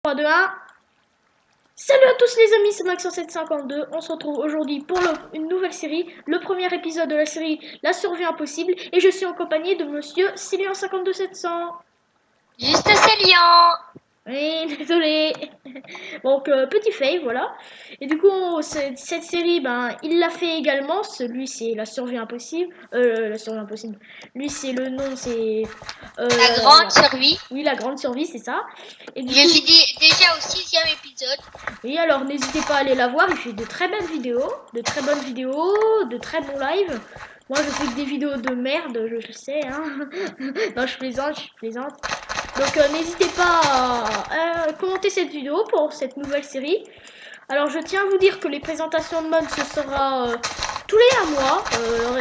3, 2, 1. Salut à tous les amis, c'est Max752. On se retrouve aujourd'hui pour une nouvelle série, le premier épisode de la série La survie impossible. Et je suis en compagnie de monsieur Célian52700. Juste Célian. Oui, désolé. Donc, petit fail, voilà. Et du coup, cette série, ben, il l'a fait également. Celui, c'est La survie impossible. La survie impossible. Lui, c'est le nom, c'est... La grande survie. Oui, La grande survie, c'est ça. Et du Je coup, suis déjà au 6e épisode. oui, alors n'hésitez pas à aller la voir. Il fait de très belles vidéos, de très bonnes vidéos, de très bons lives. Moi, je fais que des vidéos de merde, je le sais, hein. Non, je plaisante. Donc, n'hésitez pas à commenter cette vidéo pour cette nouvelle série. Alors, je tiens à vous dire que les présentations de mode, ce sera tous les 1 mois.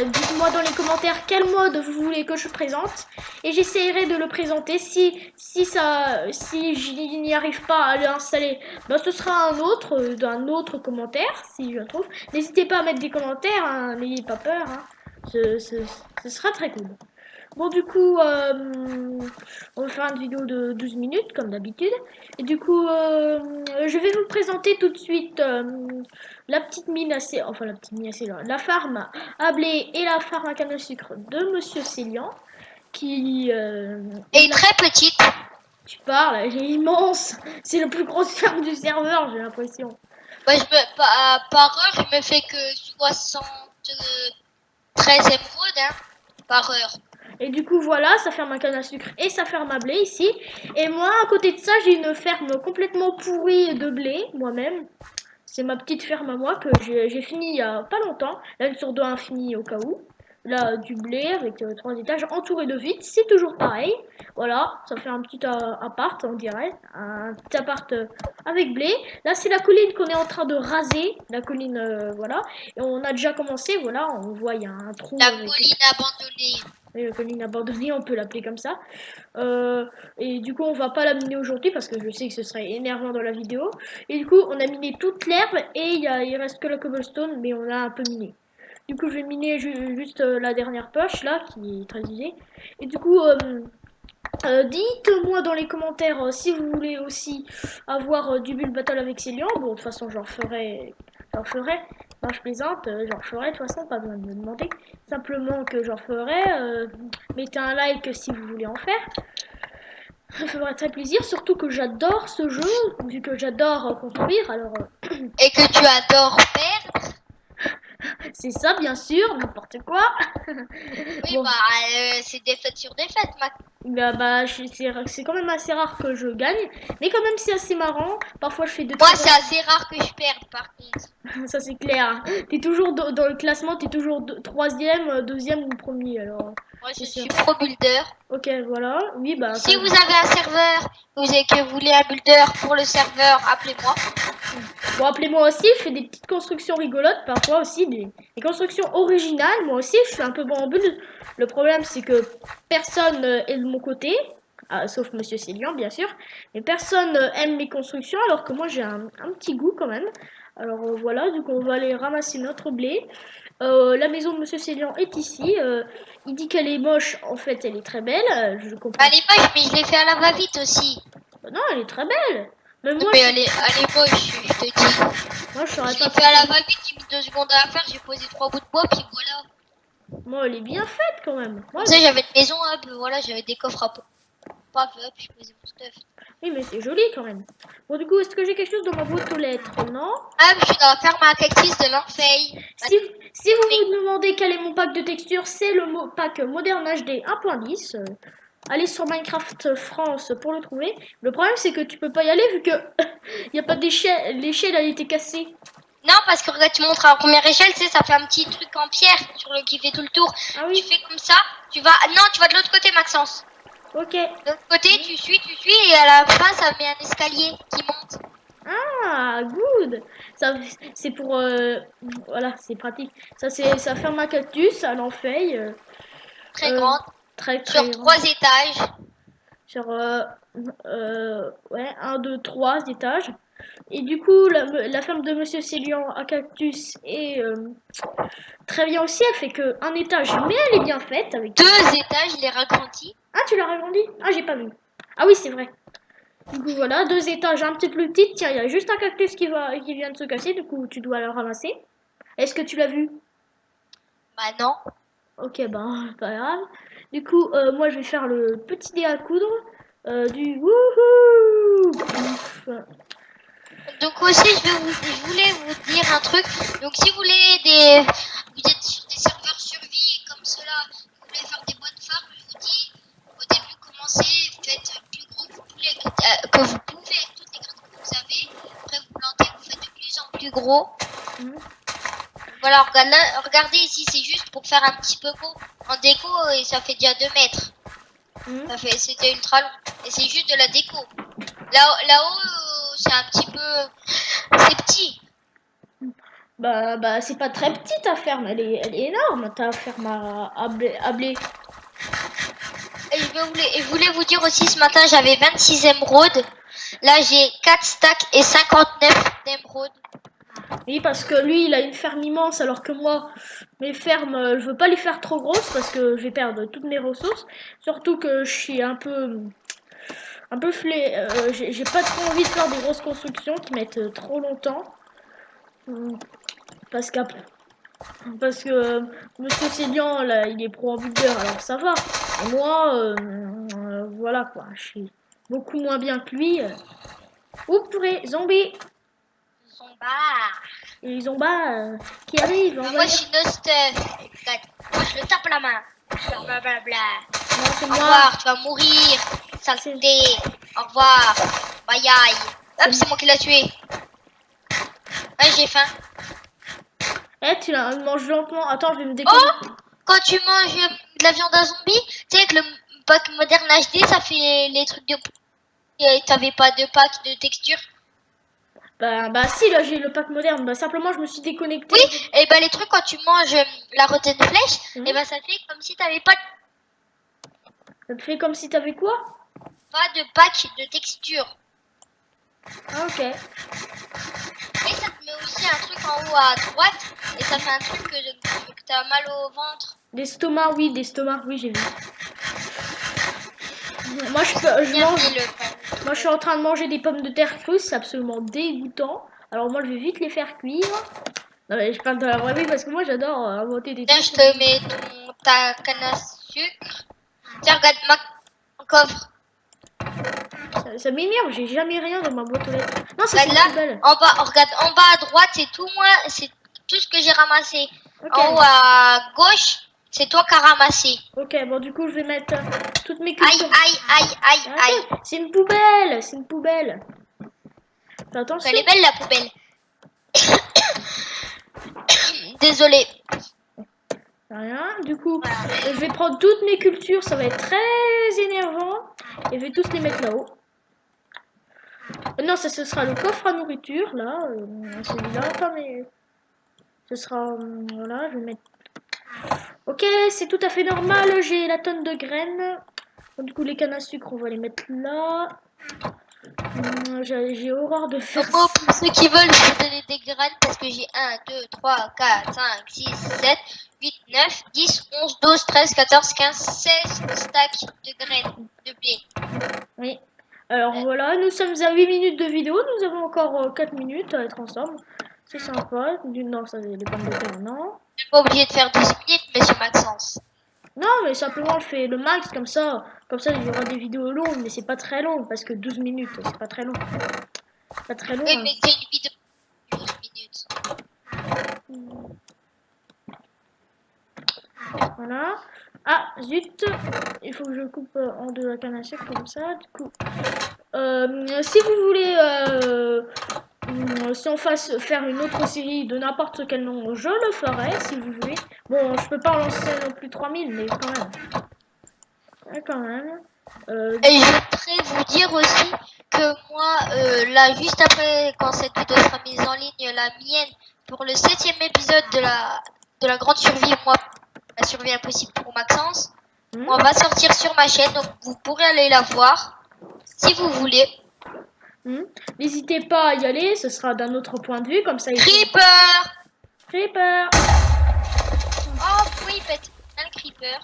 Dites-moi dans les commentaires quel mode vous voulez que je présente. Et j'essaierai de le présenter. Si je n'y arrive pas à l'installer, ben, ce sera d'un autre commentaire, si je trouve. N'hésitez pas à mettre des commentaires, hein, n'ayez pas peur. Hein. Ce sera très cool. Bon, du coup, on va faire une vidéo de 12 minutes, comme d'habitude. Et du coup, je vais vous présenter tout de suite la petite mine assez... Enfin, la petite mine assez... La farm à blé et la farm à canne à sucre de Monsieur Célian. Qui... est très petite. Tu parles, elle est immense. C'est la plus grosse ferme du serveur, j'ai l'impression. Ouais, par heure, je me fais que 73 émeraudes hein, par heure. Et du coup, voilà, ça ferme à canne à sucre et ça ferme à blé ici. Et moi, à côté de ça, j'ai une ferme complètement pourrie de blé, moi-même. C'est ma petite ferme à moi que j'ai fini il y a pas longtemps. Là, une sur deux infinie au cas où. Là, du blé avec 3 étages entouré de vitres. C'est toujours pareil. Voilà, ça fait un petit appart, on dirait. Un petit appart avec blé. Là, c'est la colline qu'on est en train de raser. La colline, voilà. Et on a déjà commencé, voilà. On voit, il y a un trou. La colline abandonnée. Oui, la colline abandonnée, on peut l'appeler comme ça. Et du coup, on va pas la miner aujourd'hui parce que je sais que ce serait énervant dans la vidéo. Et du coup, on a miné toute l'herbe et il reste que la cobblestone, mais on l'a un peu miné. Du coup, je vais miner juste la dernière poche là, qui est très usée. Et du coup, dites-moi dans les commentaires si vous voulez aussi avoir du build battle avec Célian. Bon, de toute façon, j'en ferai. Non, je plaisante, j'en ferai de toute façon, pas besoin de me demander. Simplement que j'en ferai. Mettez un like si vous voulez en faire. Ça ferait très plaisir, surtout que j'adore ce jeu, vu que j'adore construire. Alors, Et que tu adores perdre. c'est ça, bien sûr, n'importe quoi. Oui, Bon. c'est défaite sur défaite, Max. C'est quand même assez rare que je gagne, mais quand même c'est assez marrant. Parfois je fais deux. Moi, c'est assez rare que je perde, par contre. Ça c'est clair. T'es toujours dans le classement, t'es toujours 3e, 2e ou 1er. Alors. Moi, je suis pro builder. Ok, voilà. Oui, bah. Si vous avez un serveur que vous voulez un builder pour le serveur, appelez-moi. Bon, appelez-moi aussi, je fais des petites constructions rigolotes, parfois aussi des constructions originales. Moi aussi, je suis un peu bon en build. Le problème, c'est que personne est de mon côté, sauf Monsieur Célian, bien sûr. Mais personne aime mes constructions, alors que moi, j'ai un petit goût quand même. Alors voilà, du coup, on va aller ramasser notre blé. La maison de Monsieur Célian est ici. Il dit qu'elle est moche, en fait, elle est très belle. Je comprends. Elle est moche, mais je l'ai fait à la va-vite aussi. Bah non, elle est très belle. Mais moi, elle est moche, je te dis. Moi, je saurais Je pas. l'ai fait à la va-vite, j'ai mis 2 secondes à la faire, j'ai posé 3 bouts de bois, puis voilà. Moi, elle est bien faite quand même. Moi, Tu sais, j'avais une maison up, voilà, j'avais des coffres à pas up, je posais mon stuff. Oui, mais c'est joli quand même. Bon, du coup, est-ce que j'ai quelque chose dans ma boîte aux lettres? Non. Ah, je suis dans la ferme à cactus de l'Orfeil. Si vous vous demandez quel est mon pack de textures, c'est le pack Modern HD 1.10. Allez sur Minecraft France pour le trouver. Le problème, c'est que tu peux pas y aller vu que il n'y a pas d'échelle. L'échelle a été cassée. Non, parce que regarde, tu montres à la première échelle, tu sais, ça fait un petit truc en pierre qui fait tout le tour. Ah oui. Tu fais comme ça, tu vas de l'autre côté, Maxence. Ok. De l'autre côté, tu suis, et à la fin, ça met un escalier qui monte. Ah, good. Ça, c'est pour voilà, c'est pratique. Ça ferme un cactus à l'enfeuille. Très grande. Très sur 3 étages. Sur ouais, 1, 2, 3 étages. Et du coup, la ferme de Monsieur Célian à cactus est très bien aussi. Elle fait que un étage, mais elle est bien faite. Avec 2 étages, il est ragrandi. Ah, tu l'as ragrandi? Ah, j'ai pas vu. Ah oui, c'est vrai. Du coup, voilà, 2 étages un petit peu plus petites. Tiens, il y a juste un cactus qui vient de se casser. Du coup, tu dois le ramasser. Est-ce que tu l'as vu? Bah non. Ok, ben, pas grave. Du coup, moi, je vais faire le petit dé à coudre. Du wouhou! Ouf. Donc aussi, je voulais vous dire un truc. Donc si vous voulez vous êtes sur des serveurs survie comme cela, vous voulez faire des bonnes farms, je vous dis, au début, commencez, faites le plus gros que vous pouvez avec toutes les cartes que vous avez. Après, vous plantez, vous faites de plus en plus gros. Mhm. Voilà, regardez ici, c'est juste pour faire un petit peu beau en déco et ça fait déjà 2 mètres. Mhm. C'est déjà ultra long et c'est juste de la déco. Là-haut, c'est un petit peu, c'est petit. Bah, c'est pas très petit ta ferme, elle est énorme ta ferme à blé. Et je voulais vous dire aussi, ce matin, j'avais 26 émeraudes. Là, j'ai 4 stacks et 59 d'émeraudes. Oui, parce que lui, il a une ferme immense, alors que moi, mes fermes, je veux pas les faire trop grosses parce que je vais perdre toutes mes ressources. Surtout que je suis un peu j'ai pas trop envie de faire des grosses constructions qui mettent trop longtemps. Hum, Parce qu'après, parce que Monsieur Sélian, là, il est pro en builder, alors ça va. Et moi, voilà quoi, je suis beaucoup moins bien que lui. Ouh, purée, zombie! Ils sont barres. Et les zombies qui arrivent, Moi, je envahir. suis no stuff. Regarde, moi, je le tape la main. Blablabla. Non, c'est Au moi. revoir, tu vas mourir. Saleté. Au revoir. Bye bye. Hop, c'est moi qui l'ai tué. Ouais, j'ai faim. Eh, tu la manges lentement. Attends, je vais me décoller. Oh, quand tu manges de la viande à zombie, tu sais, avec le pack moderne HD, ça fait les trucs de... Et t'avais pas de pack de texture. Bah si, là j'ai le pack moderne. Bah simplement, je me suis déconnecté. Oui, et ben les trucs quand tu manges la rotten flèche, Mhm. et ben ça fait comme si t'avais pas Ça te fait comme si t'avais quoi? de pack de texture. Ah, ok. Et ça te met aussi un truc en haut à droite, et ça fait un truc que t'as mal au ventre. Des stomas, oui, j'ai vu. Moi, Bien mis le pack. moi, je suis en train de manger des pommes de terre crues. C'est absolument dégoûtant. Alors, moi, je vais vite les faire cuire. Non, mais je parle de la vraie vie parce que moi, j'adore inventer des Là, trucs. je te mets ta canne à sucre. Tiens, regarde mon coffre. Ça m'énerve, j'ai jamais rien dans ma boîte aux lettres. Non, ça c'est Regarde une là, poubelle. en bas, regarde en bas à droite, c'est tout moi, c'est tout ce que j'ai ramassé. Ok. En haut à gauche, c'est toi qui as ramassé. Ok, bon, du coup, je vais mettre toutes mes Aïe, cultures. aïe, aïe, aïe, aïe. Arrêtez, c'est une poubelle, c'est une poubelle. Fais attention. Elle est belle la poubelle. Désolée. Rien. Du coup, Voilà. je vais prendre toutes mes cultures, ça va être très énervant. Et je vais tous les mettre là-haut. Non, ça ce sera le coffre à nourriture, là. Celui-là, pas mais. Ce sera. Voilà, je vais mettre. Ok, c'est tout à fait normal, j'ai la tonne de graines. Bon, du coup, les cannes à sucre, on va les mettre là. J'ai horreur de faire Moi, pour ceux qui veulent, je vais donner des graines parce que j'ai 1, 2, 3, 4, 5, 6, 7, 8, 9, 10, 11, 12, 13, 14, 15, 16 stacks de graines de blé. Oui. Alors voilà, nous sommes à 8 minutes de vidéo. Nous avons encore 4 minutes à être ensemble. C'est sympa. Non, ça, les pommes de terre, non. Je suis pas obligé de faire 12 minutes, monsieur Maxence. Non, mais simplement, je fais le max comme ça. Comme ça, il y aura des vidéos longues, mais c'est pas très long. Parce que 12 minutes, c'est pas très long. Pas très long. Oui, Hein. mais c'est une vidéo de 12 minutes. Voilà. Ah, zut. Il faut que je coupe en deux la canne à sucre comme ça. Du coup, si vous voulez, si on fasse faire une autre série de n'importe quel nom, je le ferai si vous voulez. Bon, je peux pas en lancer non plus 3000, mais quand même. Ouais, quand même. Et je voudrais vous dire aussi que moi, là, juste après, quand cette vidéo sera mise en ligne, la mienne, pour le 7e épisode de la grande survie, moi, la survie impossible pour Maxence, on va sortir sur ma chaîne, donc vous pourrez aller la voir, si vous voulez. N'hésitez pas à y aller, ce sera d'un autre point de vue, comme ça. Creeper! Creeper! Oh, oui, pète un creeper.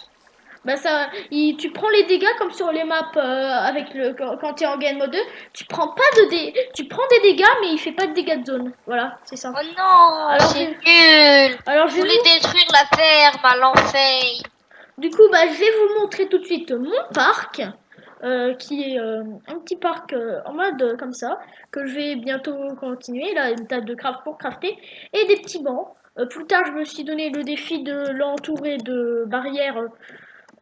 Bah ça, tu prends les dégâts comme sur les maps avec quand tu es en game mode 2, tu prends pas de tu prends des dégâts mais il fait pas de dégâts de zone. Voilà, c'est ça. Oh non, Alors c'est je, nul. alors Je je vais voulais détruire la ferme à l'enfer. du coup bah je vais vous montrer tout de suite mon parc qui est un petit parc en mode comme ça que je vais bientôt continuer. Là une table de craft pour crafter et des petits bancs. Plus tard je me suis donné le défi de l'entourer de barrières.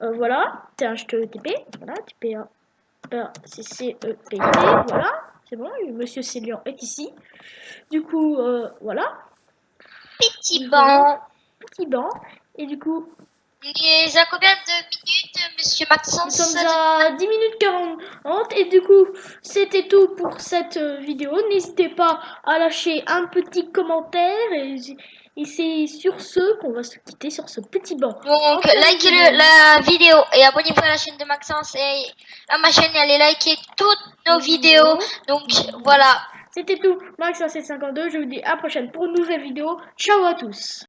Voilà, tiens, je te TP, voilà, TP CCEPT, voilà, c'est bon, monsieur Célian est ici. Du coup, voilà, Petit voilà, banc. petit banc. Et du coup, Il est à combien de minutes, monsieur nous Maxence? sommes à 10 minutes 40. Et du coup, c'était tout pour cette vidéo. N'hésitez pas à lâcher un petit commentaire. Et c'est sur ce qu'on va se quitter sur ce petit banc. En Donc, plein likez milieu de- la vidéo et abonnez-vous à la chaîne de Maxence et à ma chaîne. Allez liker toutes nos vidéos. Donc, voilà. C'était tout. Max 52. Je vous dis à la prochaine pour une nouvelle vidéo. Ciao à tous.